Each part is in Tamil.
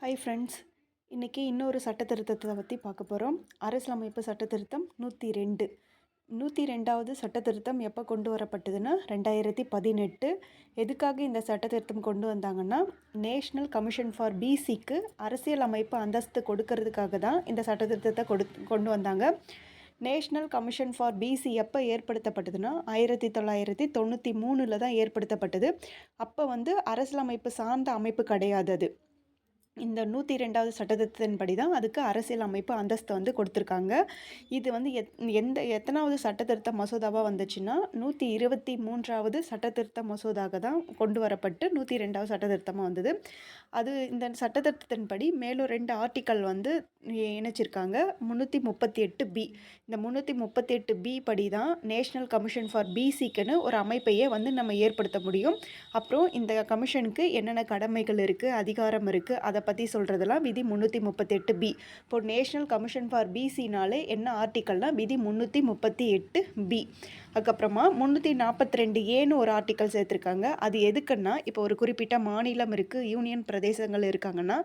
ஹாய் ஃப்ரெண்ட்ஸ், இன்றைக்கி இன்னொரு சட்ட திருத்தத்தை பற்றி பார்க்க போகிறோம். அரசியலமைப்பு சட்ட திருத்தம் 102. 102வது சட்ட திருத்தம் எப்போ கொண்டு வரப்பட்டதுன்னா 2018. எதுக்காக இந்த சட்ட திருத்தம் கொண்டு வந்தாங்கன்னா, நேஷ்னல் கமிஷன் ஃபார் பிசிக்கு அரசியலமைப்பு அந்தஸ்து கொடுக்கறதுக்காக தான் இந்த சட்ட திருத்தத்தை கொண்டு வந்தாங்க. நேஷ்னல் கமிஷன் ஃபார் பிசி எப்போ ஏற்படுத்தப்பட்டதுன்னா 1993 தான் ஏற்படுத்தப்பட்டது. அப்போ அரசியலமைப்பு சார்ந்த அமைப்பு கிடையாது அது. இந்த 102வது சட்டத்திட்டத்தின்படி தான் அதுக்கு அரசியல் அமைப்பு அந்தஸ்து கொடுத்துருக்காங்க. இது எத்தனாவது சட்டத்திருத்த மசோதாவாக வந்துச்சுன்னா 123வது சட்டத்திருத்த மசோதாக தான் கொண்டு வரப்பட்டு 102வது சட்டத்திருத்தமாக வந்தது. அது இந்த சட்டத்திருத்தத்தின்படி மேலும் 2 ஆர்டிக்கல் இணைச்சிருக்காங்க. 338B. இந்த 338B படி தான் நேஷ்னல் கமிஷன் ஃபார் பிசிக்குன்னு ஒரு அமைப்பையே நம்ம ஏற்படுத்த முடியும். அப்புறம் இந்த கமிஷனுக்கு என்னென்ன கடமைகள் இருக்குது, அதிகாரம் இருக்குது, அதை பற்றி சொல்கிறதெல்லாம் விதி 338B. இப்போ நேஷ்னல் கமிஷன் ஃபார் பிசினாலே என்ன ஆர்டிக்கல்னால் விதி 338B. அதுக்கப்புறமா 342Aன்னு ஒரு ஆர்டிக்கல் சேர்த்துருக்காங்க. அது எதுக்குன்னா, இப்போ ஒரு குறிப்பிட்ட மாநிலம் இருக்குது, யூனியன் பிரதேசங்கள் இருக்காங்கன்னா,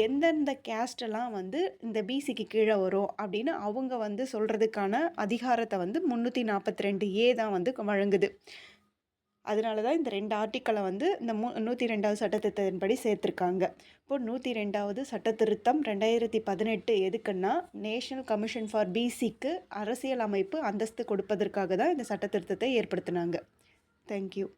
எந்தெந்த கேஸ்டெல்லாம் இந்த பிசிக்கு கீழே வரும் அப்படின்னு அவங்க சொல்கிறதுக்கான அதிகாரத்தை 342A தான் வழங்குது. அதனால தான் இந்த 2 ஆர்டிக்கலை இந்த 102வது சட்டத்திருத்தத்தின்படி சேர்த்துருக்காங்க. இப்போ 102வது சட்டத்திருத்தம் 2018 எதுக்குன்னா, நேஷ்னல் கமிஷன் ஃபார் பிசிக்கு அரசியல் அமைப்பு அந்தஸ்து கொடுப்பதற்காக தான் இந்த சட்டத்திருத்தத்தை ஏற்படுத்தினாங்க. தேங்க்யூ.